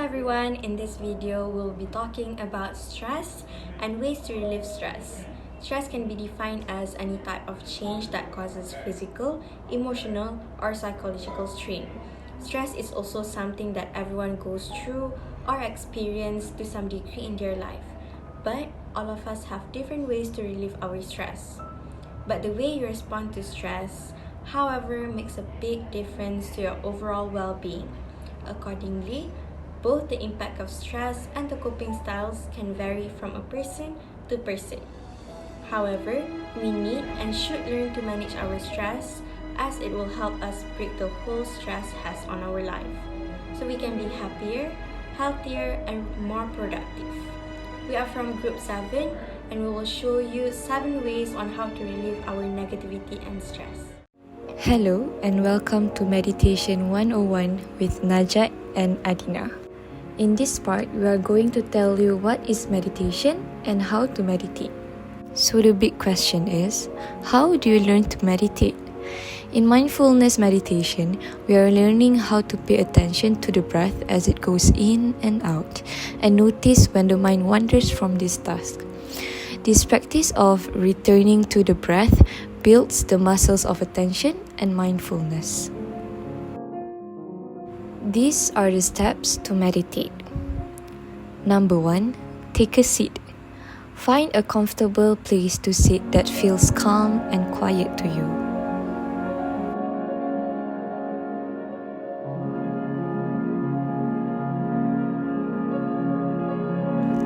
everyone, in this video we'll be talking about stress and ways to relieve stress. Stress can be defined as any type of change that causes physical, emotional, or psychological strain. Stress is also something that everyone goes through or experience to some degree in their life, but all of us have different ways to relieve our stress. But the way you respond to stress, however, makes a big difference to your overall well-being. Accordingly, both the impact of stress and the coping styles can vary from a person to person. However, we need and should learn to manage our stress as it will help us break the whole stress has on our life, so we can be happier, healthier, and more productive. We are from Group 7 and we will show you 7 ways on how to relieve our negativity and stress. Hello and welcome to Meditation 101 with Najat and Adina. In this part, we are going to tell you what is meditation and how to meditate. So the big question is, how do you learn to meditate? In mindfulness meditation, we are learning how to pay attention to the breath as it goes in and out and notice when the mind wanders from this task. This practice of returning to the breath builds the muscles of attention and mindfulness. These are the steps to meditate. Number 1, take a seat. Find a comfortable place to sit that feels calm and quiet to you.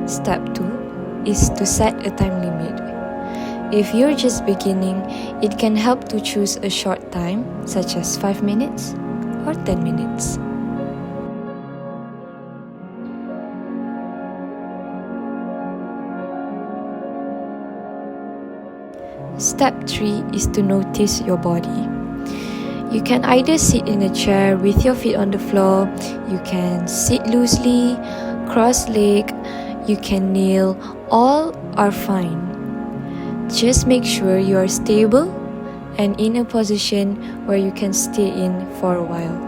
Step 2 is to set a time limit. If you're just beginning, it can help to choose a short time, such as 5 minutes or 10 minutes. Step 3 is to notice your body. You can either sit in a chair with your feet on the floor, you can sit loosely, cross-legged, you can kneel, all are fine. Just make sure you are stable and in a position where you can stay in for a while.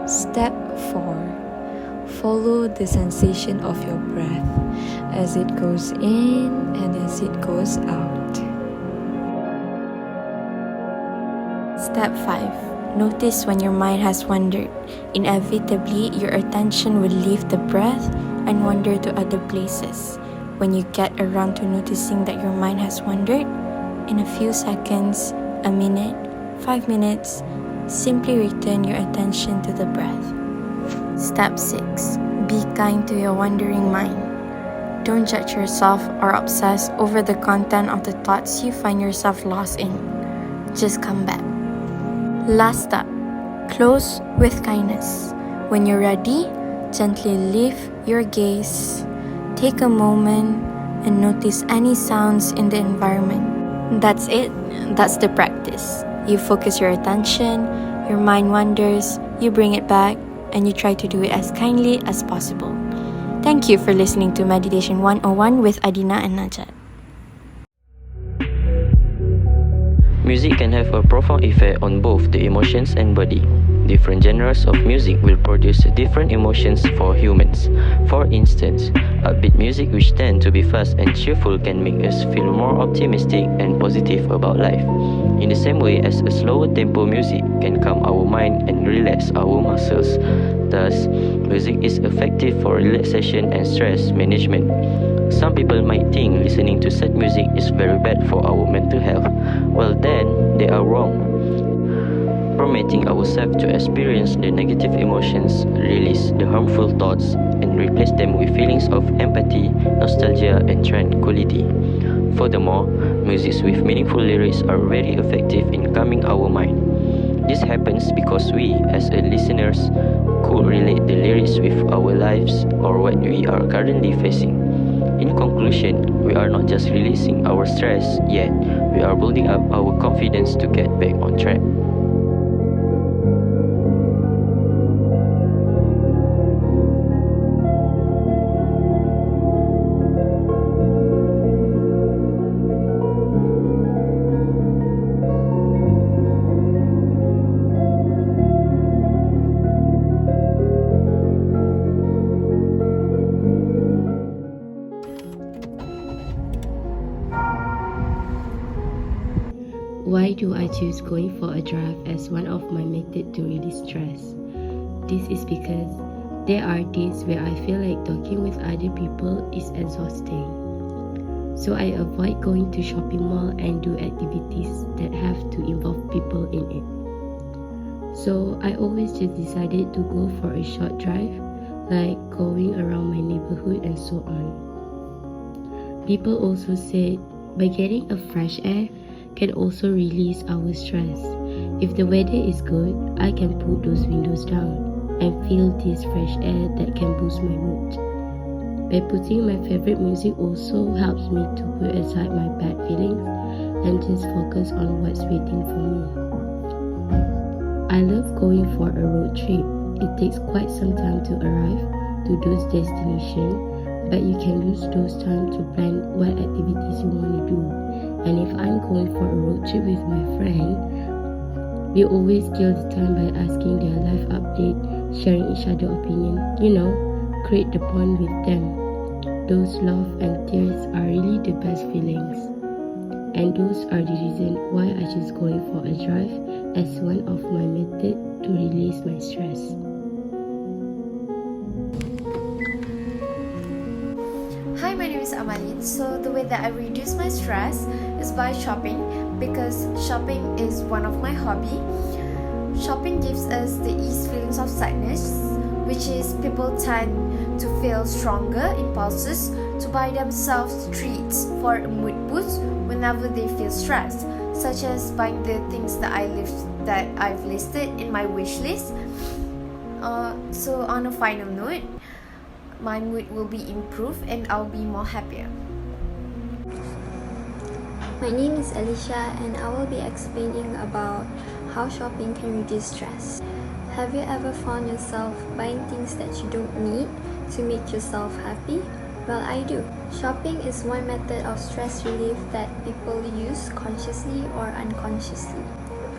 Step 4. Follow the sensation of your breath as it goes in and as it goes out. Step 5. Notice when your mind has wandered. Inevitably, your attention will leave the breath and wander to other places. When you get around to noticing that your mind has wandered, in a few seconds, a minute, 5 minutes, simply return your attention to the breath. Step 6. Be kind to your wandering mind. Don't judge yourself or obsess over the content of the thoughts you find yourself lost in. Just come back. Last step. Close with kindness. When you're ready, gently lift your gaze. Take a moment and notice any sounds in the environment. That's it. That's the practice. You focus your attention, your mind wanders, you bring it back, and you try to do it as kindly as possible. Thank you for listening to Meditation 101 with Adina and Najat. Music can have a profound effect on both the emotions and body. Different genres of music will produce different emotions for humans. For instance, upbeat music which tend to be fast and cheerful can make us feel more optimistic and positive about life. In the same way as a slower tempo music can calm our mind and relax our muscles. Thus, music is effective for relaxation and stress management. Some people might think listening to sad music is very bad for our mental health. Well then, they are wrong. Permitting ourselves to experience the negative emotions, release the harmful thoughts, and replace them with feelings of empathy, nostalgia, and tranquility. Furthermore, music with meaningful lyrics are very effective in calming our mind. This happens because we, as listeners, could relate the lyrics with our lives or what we are currently facing. In conclusion, we are not just releasing our stress, yet we are building up our confidence to get back on track. do I choose going for a drive as one of my methods to release stress? This is because there are days where I feel like talking with other people is exhausting. So I avoid going to shopping mall and do activities that have to involve people in it. So I always just decided to go for a short drive, like going around my neighborhood and so on. People also said by getting a fresh air can also release our stress. If the weather is good, I can put those windows down and feel this fresh air that can boost my mood. By putting my favorite music also helps me to put aside my bad feelings and just focus on what's waiting for me. I love going for a road trip. It takes quite some time to arrive to those destinations, but you can use those time to plan what activities you want to do. And if I'm going for a road trip with my friend, we always kill the time by asking their life update, sharing each other's opinion, create the bond with them. Those love and tears are really the best feelings. And those are the reasons why I choose going for a drive as one of my methods to release my stress. Hi, my name is Amalin. So the way that I reduce my stress is by shopping, because shopping is one of my hobby. Shopping gives us the ease feelings of sadness, which is people tend to feel stronger impulses to buy themselves treats for a mood boost whenever they feel stressed, such as buying the things that I've listed in my wish list. So on a final note, my mood will be improved and I'll be more happier. My name is Alicia and I will be explaining about how shopping can reduce stress. Have you ever found yourself buying things that you don't need to make yourself happy? Well, I do. Shopping is one method of stress relief that people use consciously or unconsciously.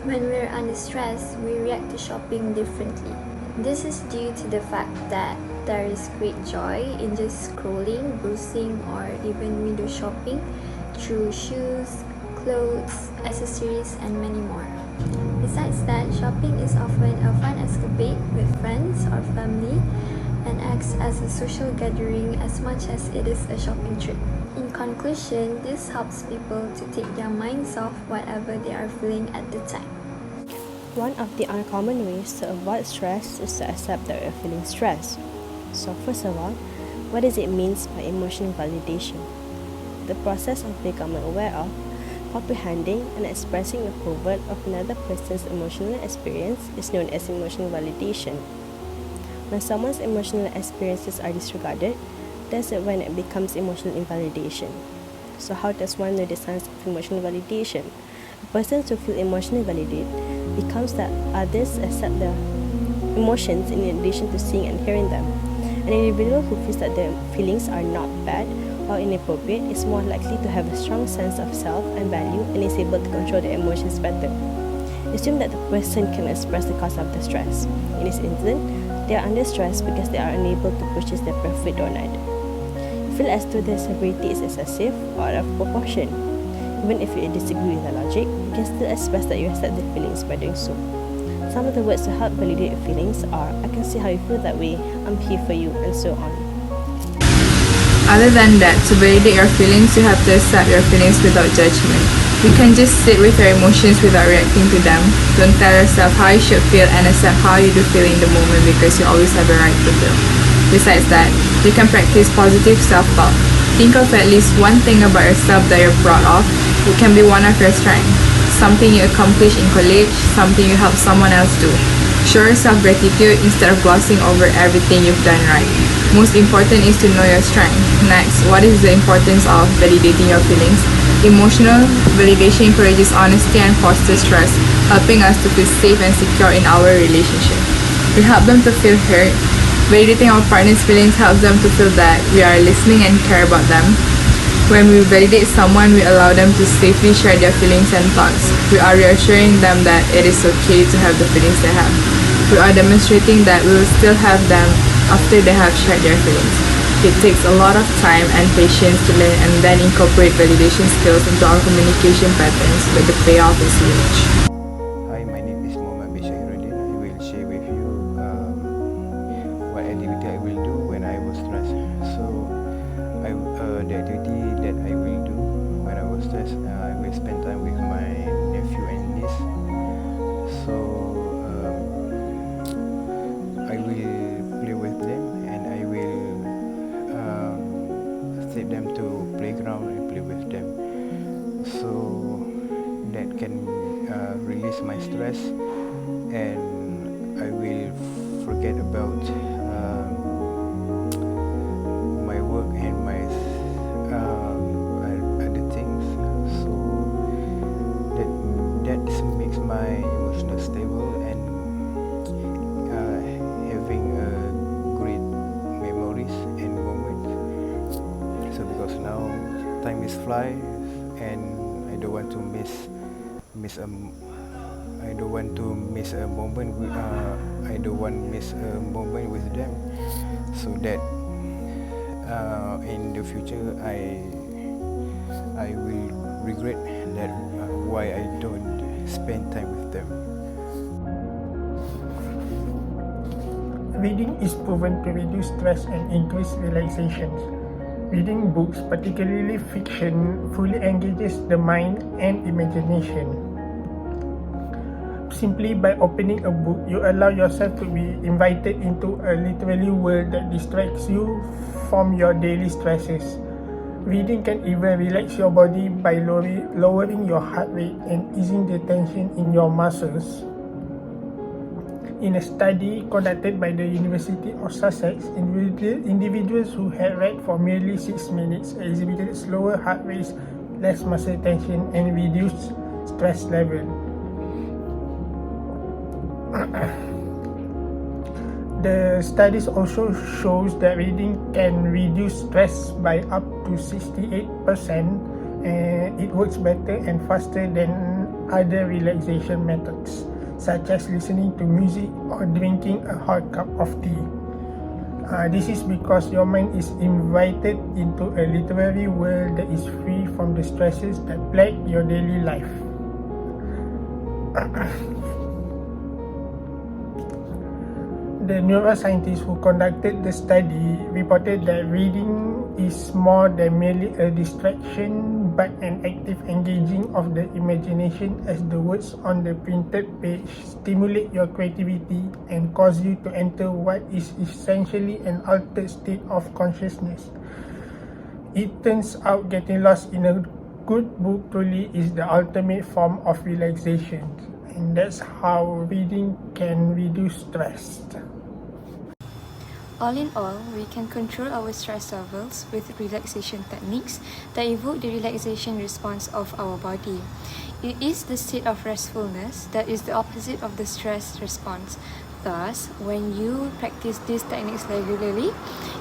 When we're under stress, we react to shopping differently. This is due to the fact that there is great joy in just scrolling, browsing, or even window shopping through shoes, clothes, accessories, and many more. Besides that, shopping is often a fun escapade with friends or family and acts as a social gathering as much as it is a shopping trip. In conclusion, this helps people to take their minds off whatever they are feeling at the time. One of the uncommon ways to avoid stress is to accept that you're feeling stressed. So first of all, what does it mean by emotional validation? The process of becoming aware of, comprehending, and expressing approval of another person's emotional experience is known as emotional validation. When someone's emotional experiences are disregarded, that's when it becomes emotional invalidation. So how does one know the signs of emotional validation? A person who feels emotionally validated becomes that others accept their emotions in addition to seeing and hearing them. An individual who feels that their feelings are not bad or inappropriate is more likely to have a strong sense of self and value and is able to control their emotions better. Assume that the person can express the cause of the stress. In this instance, they are under stress because they are unable to purchase their preferred donut. Feel as though their severity is excessive or out of proportion. Even if you disagree with the logic, you can still express that you accept the feelings by doing so. Some of the words to help validate your feelings are, I can see how you feel that way, I'm here for you, and so on. Other than that, to validate your feelings, you have to accept your feelings without judgment. You can just sit with your emotions without reacting to them. Don't tell yourself how you should feel and accept how you do feel in the moment, because you always have a right to feel. Besides that, you can practice positive self-talk. Think of at least one thing about yourself that you're proud of. It can be one of your strengths. Something you accomplished in college, something you help someone else do. Show yourself gratitude instead of glossing over everything you've done right. Most important is to know your strength. Next, what is the importance of validating your feelings? Emotional validation encourages honesty and fosters trust, helping us to feel safe and secure in our relationship. We help them to feel heard. Validating our partner's feelings helps them to feel that we are listening and care about them. When we validate someone, we allow them to safely share their feelings and thoughts. We are reassuring them that it is okay to have the feelings they have. We are demonstrating that we will still have them after they have shared their feelings. It takes a lot of time and patience to learn and then incorporate validation skills into our communication patterns, but the payoff is huge. Hi, my name is Muhammad bin Shahiruddin. I will share with you what activity I will do when I was stressed. So, the activity that I will do when I was stressed, I will spend time with my nephew and niece. So, I will play with them and I will take them to playground and play with them. So that can release my stress, and I will forget about my work and my other things. So that makes my emotional stable and having great memories and moments. So because now time is fly and I don't want to miss a moment with them, so that in the future I will regret that why I don't spend time with them. Reading is proven to reduce stress and increase relaxation. Reading books, particularly fiction, fully engages the mind and imagination. Simply by opening a book, you allow yourself to be invited into a literary world that distracts you from your daily stresses. Reading can even relax your body by lowering your heart rate and easing the tension in your muscles. In a study conducted by the University of Sussex, individuals who had read for merely 6 minutes exhibited slower heart rates, less muscle tension, and reduced stress level. The studies also shows that reading can reduce stress by up to 68%, and it works better and faster than other relaxation methods, such as listening to music or drinking a hot cup of tea. This is because your mind is invited into a literary world that is free from the stresses that plague your daily life. The neuroscientists who conducted the study reported that reading is more than merely a distraction but an active engaging of the imagination, as the words on the printed page stimulate your creativity and cause you to enter what is essentially an altered state of consciousness. It turns out getting lost in a good book truly is the ultimate form of relaxation, and that's how reading can reduce stress. All in all, we can control our stress levels with relaxation techniques that evoke the relaxation response of our body. It is the state of restfulness that is the opposite of the stress response. Thus, when you practice these techniques regularly,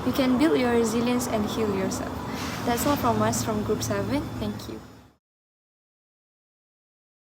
you can build your resilience and heal yourself. That's all from us from Group 7. Thank you.